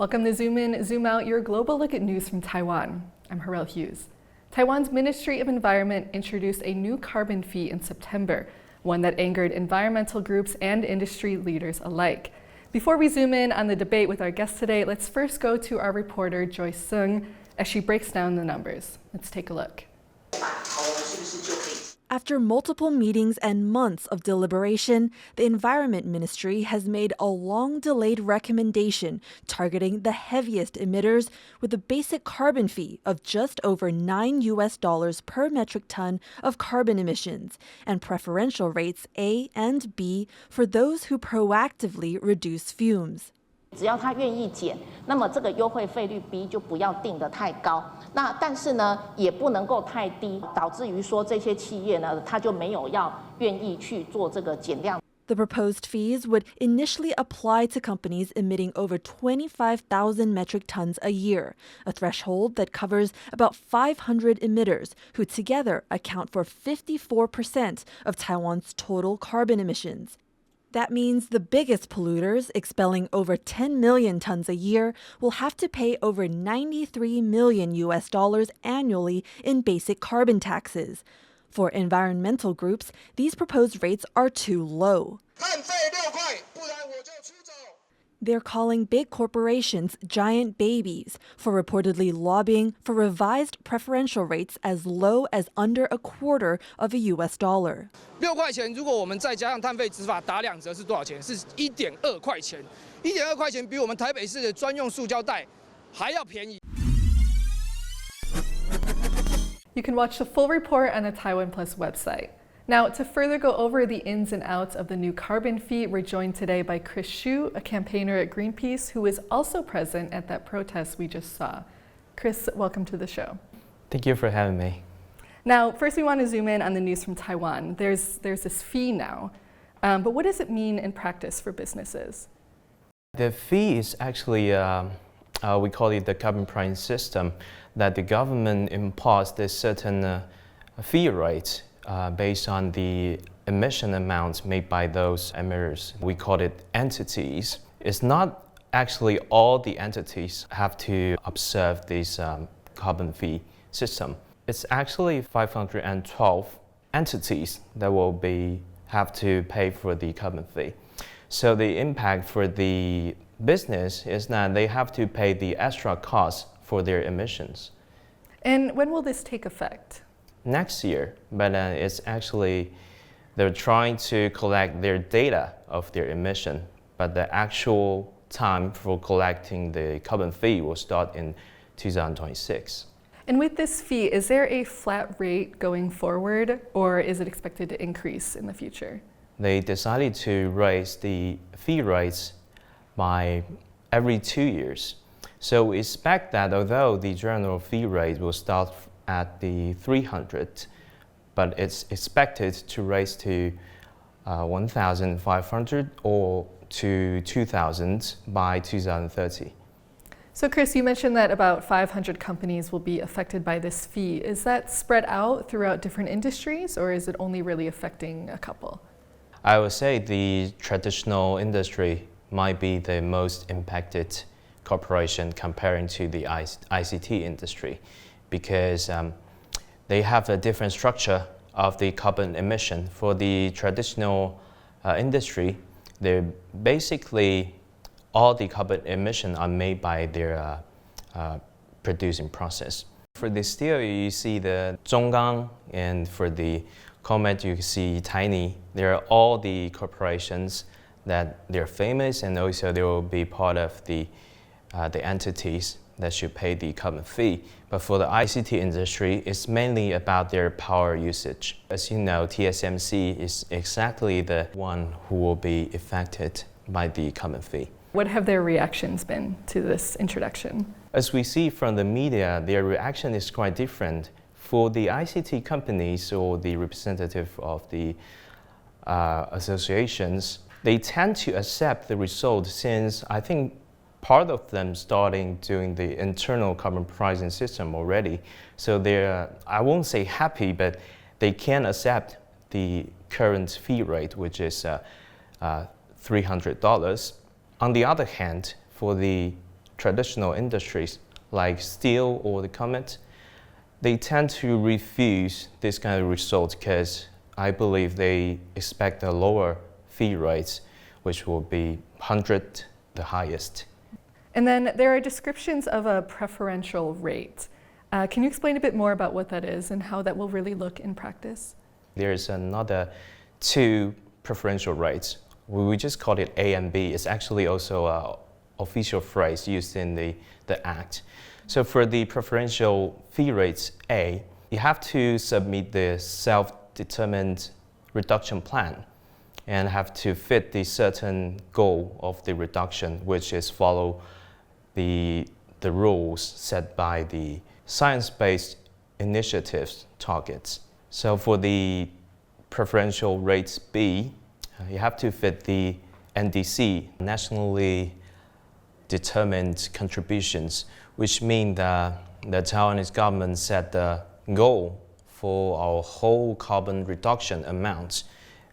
Welcome to Zoom In, Zoom Out, your global look at news from Taiwan. I'm Herel Hughes. Taiwan's Ministry of Environment introduced a new carbon fee in September, one that angered environmental groups and industry leaders alike. Before we zoom in on the debate with our guest today, let's first go to our reporter Joyce Sung as she breaks down the numbers. Let's take a look. After multiple meetings and months of deliberation, the Environment Ministry has made a long-delayed recommendation targeting the heaviest emitters with a basic carbon fee of just over $9 per metric ton of carbon emissions and preferential rates A and B for those who proactively reduce fumes. 只要他愿意减，那么这个优惠费率 B 就不要定得太高。那但是呢，也不能够太低，导致于说这些企业呢，他就没有要愿意去做这个减量。 The proposed fees would initially apply to companies emitting over 25,000 metric tons a year, a threshold that covers about 500 emitters who together account for 54% of Taiwan's total carbon emissions. That means the biggest polluters, expelling over 10 million tons a year, will have to pay over $93 million annually in basic carbon taxes. For environmental groups, these proposed rates are too low. They're calling big corporations giant babies for reportedly lobbying for revised preferential rates as low as under a quarter of a US dollar. 6块钱，如果我们再加上碳费执法打2折是多少钱？是1.2块钱。1.2块钱比我们台北市的专用塑胶袋还要便宜。 You can watch the full report on the TaiwanPlus website. Now, to further go over the ins and outs of the new carbon fee, we're joined today by Chris Shu, a campaigner at Greenpeace, who is also present at that protest we just saw. Chris, welcome to the show. Thank you for having me. Now, first we want to zoom in on the news from Taiwan. There's this fee now, but what does it mean in practice for businesses? The fee is actually, we call it the carbon pricing system, that the government imposed a certain fee rate based on the emission amounts made by those emitters. We call it entities. It's not actually all the entities have to observe this carbon fee system. It's actually 512 entities that will have to pay for the carbon fee. So the impact for the business is that they have to pay the extra cost for their emissions. And when will this take effect? Next year, but it's actually, they're trying to collect their data of their emission, but the actual time for collecting the carbon fee will start in 2026. And with this fee, is there a flat rate going forward, or is it expected to increase in the future? They decided to raise the fee rates by every 2 years. So we expect that although the general fee rate will start at the 300, but it's expected to raise to 1,500 or to 2,000 by 2030. So Chris, you mentioned that about 500 companies will be affected by this fee. Is that spread out throughout different industries, or is it only really affecting a couple? I would say the traditional industry might be the most impacted corporation comparing to the ICT industry, because they have a different structure of the carbon emission. For the traditional industry, they're basically all the carbon emission are made by their producing process. For the steel, you see the Zhonggang, and for the Comet, you see Tiny. They're all the corporations that they're famous, and also they will be part of the entities that should pay the carbon fee. But for the ICT industry, it's mainly about their power usage. As you know, TSMC is exactly the one who will be affected by the carbon fee. What have their reactions been to this introduction? As we see from the media, their reaction is quite different. For the ICT companies or the representative of the associations, they tend to accept the result, since I think part of them starting doing the internal carbon pricing system already. So they're, I won't say happy, but they can accept the current fee rate, which is $300. On the other hand, for the traditional industries like steel or the cement, they tend to refuse this kind of result because I believe they expect a lower fee rates, which will be 100 the highest. And then there are descriptions of a preferential rate. Can you explain a bit more about what that is and how that will really look in practice? There's another two preferential rates. We just call it A and B. It's actually also an official phrase used in the Act. So for the preferential fee rates A, you have to submit the self-determined reduction plan and have to fit the certain goal of the reduction, which is follow the rules set by the science-based initiatives targets. So for the preferential rates B, you have to fit the NDC, nationally determined contributions, which mean that the Taiwanese government set the goal for our whole carbon reduction amount,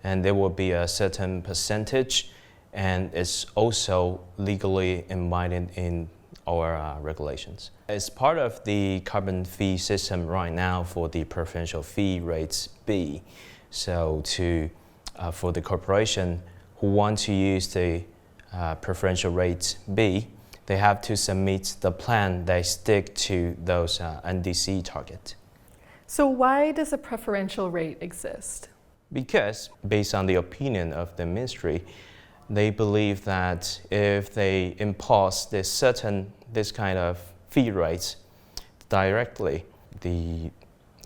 and there will be a certain percentage, and it's also legally embodied in our regulations. As part of the carbon fee system right now for the preferential fee rates B, so for the corporation who want to use the preferential rate B, they have to submit the plan that stick to those NDC target. So why does a preferential rate exist? Because based on the opinion of the ministry, they believe that if they impose this kind of fee rates directly, the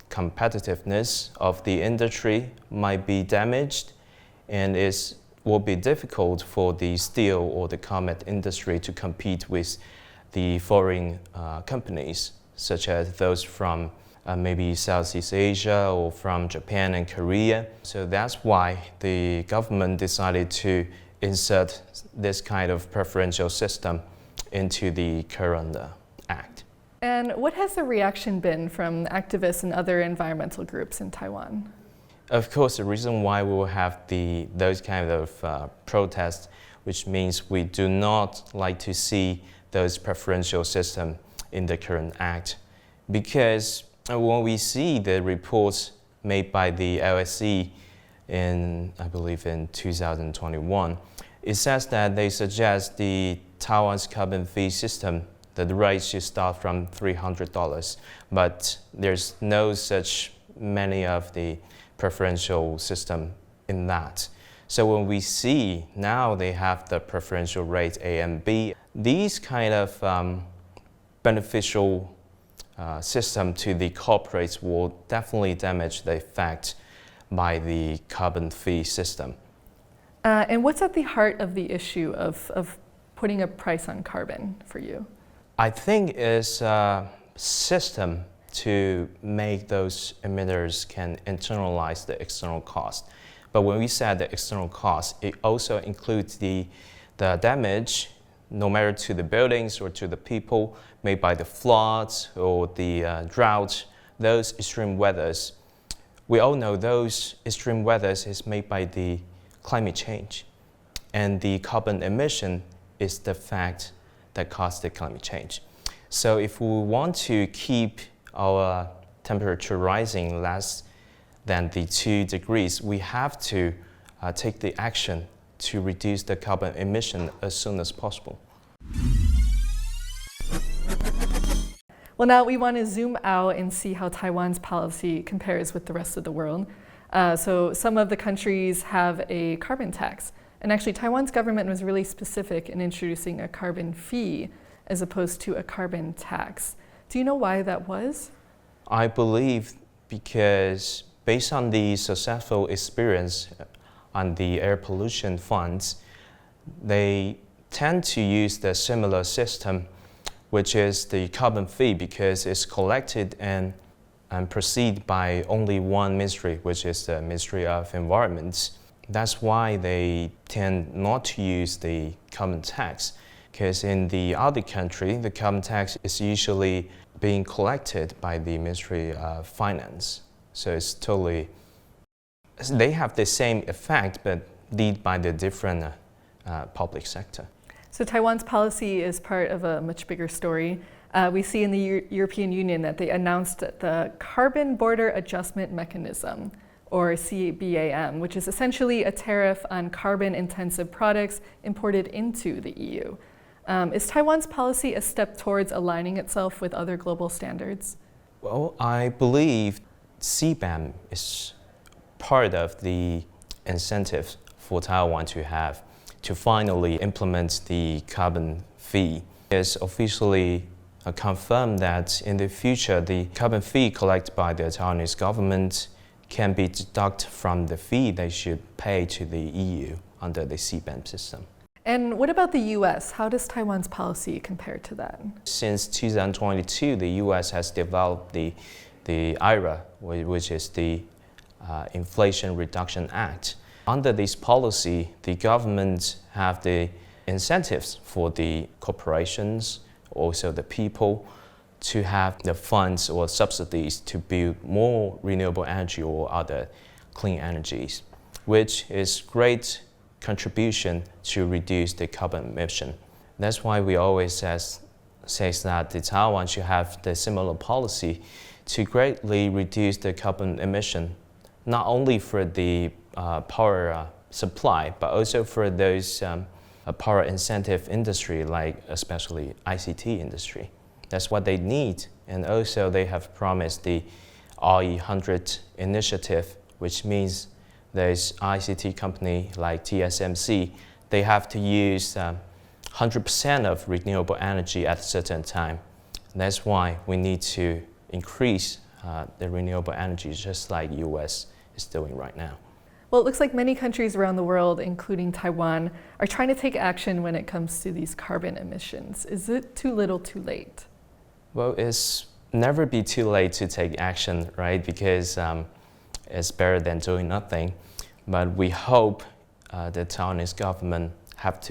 competitiveness of the industry might be damaged, and it will be difficult for the steel or the cement industry to compete with the foreign companies, such as those from maybe Southeast Asia or from Japan and Korea. So that's why the government decided to insert this kind of preferential system into the current act. And what has the reaction been from activists and other environmental groups in Taiwan? Of course, the reason why we will have those kind of protests, which means we do not like to see those preferential system in the current act, because when we see the reports made by the LSE I believe in 2021, it says that they suggest the Taiwan's carbon fee system, that the rate should start from $300, but there's no such many of the preferential system in that. So when we see now they have the preferential rate A and B, these kind of beneficial system to the corporates will definitely damage the effect by the carbon fee system. And what's at the heart of the issue of putting a price on carbon for you? I think it's a system to make those emitters can internalize the external cost. But when we say the external cost, it also includes the damage, no matter to the buildings or to the people, made by the floods or the drought, those extreme weathers. We all know those extreme weathers is made by the climate change. And the carbon emission is the fact that caused the climate change. So if we want to keep our temperature rising less than the 2 degrees, we have to take the action to reduce the carbon emission as soon as possible. Well, now we want to zoom out and see how Taiwan's policy compares with the rest of the world. So some of the countries have a carbon tax. And actually, Taiwan's government was really specific in introducing a carbon fee as opposed to a carbon tax. Do you know why that was? I believe because based on the successful experience on the air pollution funds, they tend to use the similar system, which is the carbon fee, because it's collected and proceeded by only one ministry, which is the Ministry of Environment. That's why they tend not to use the carbon tax, because in the other country, the carbon tax is usually being collected by the Ministry of Finance. So it's totally, they have the same effect, but led by the different public sector. So Taiwan's policy is part of a much bigger story. We see in the European Union that they announced the Carbon Border Adjustment Mechanism, or CBAM, which is essentially a tariff on carbon-intensive products imported into the EU. Is Taiwan's policy a step towards aligning itself with other global standards? Well, I believe CBAM is part of the incentives for Taiwan to finally implement the carbon fee. It's officially confirmed that in the future, the carbon fee collected by the Taiwanese government can be deducted from the fee they should pay to the EU under the CBAM system. And what about the US? How does Taiwan's policy compare to that? Since 2022, the US has developed the IRA, which is the Inflation Reduction Act. Under this policy, the government have the incentives for the corporations, also the people, to have the funds or subsidies to build more renewable energy or other clean energies, which is great contribution to reduce the carbon emission. That's why we always says that the Taiwan should have the similar policy to greatly reduce the carbon emission, not only for the power supply, but also for those power incentive industry, like especially ICT industry. That's what they need. And also they have promised the RE100 initiative, which means there's ICT company like TSMC, they have to use 100% of renewable energy at a certain time. That's why we need to increase the renewable energy, just like US is doing right now. Well, it looks like many countries around the world, including Taiwan, are trying to take action when it comes to these carbon emissions. Is it too little, too late? Well, it's never be too late to take action, right? Because it's better than doing nothing. But we hope the Taiwanese government have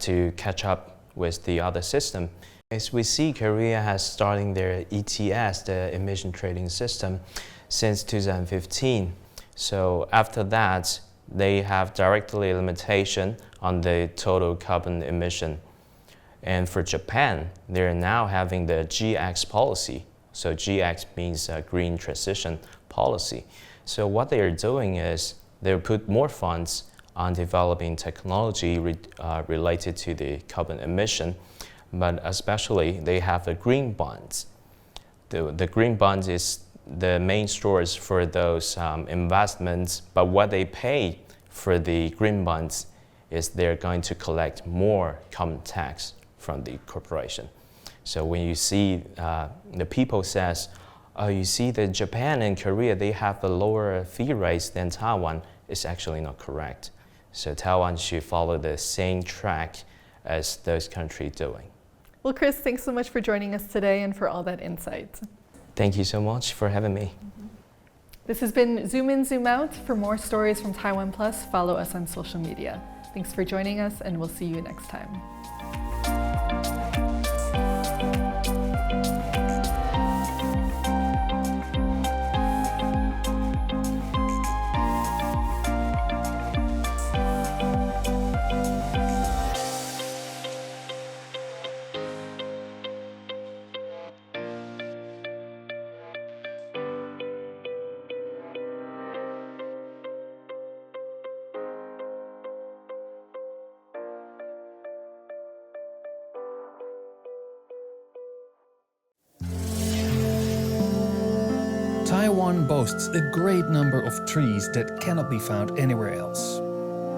to catch up with the other system. As we see, Korea has starting their ETS, the emission trading system, since 2015. So after that, they have directly limitation on the total carbon emission. And for Japan, they're now having the GX policy. So GX means green transition policy. So what they are doing is they put more funds on developing technology related to the carbon emission, but especially they have the green bonds. The green bonds is the main source for those investments, but what they pay for the green bonds is they're going to collect more carbon tax from the corporation. So when you see the people says, oh, you see that Japan and Korea, they have a lower fee rates than Taiwan, it's actually not correct. So Taiwan should follow the same track as those countries doing. Well, Chris, thanks so much for joining us today and for all that insight. Thank you so much for having me. This has been Zoom In, Zoom Out. For more stories from TaiwanPlus, follow us on social media. Thanks for joining us, and we'll see you next time. Taiwan boasts a great number of trees that cannot be found anywhere else.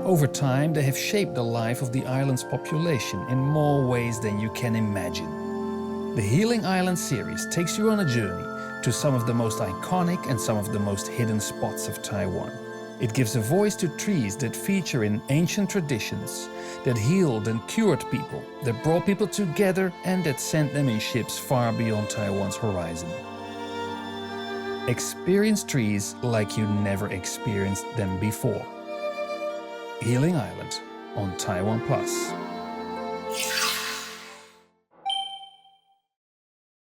Over time, they have shaped the life of the island's population in more ways than you can imagine. The Healing Island series takes you on a journey to some of the most iconic and some of the most hidden spots of Taiwan. It gives a voice to trees that feature in ancient traditions, that healed and cured people, that brought people together and that sent them in ships far beyond Taiwan's horizon. Experience trees like you never experienced them before. Healing Island on TaiwanPlus.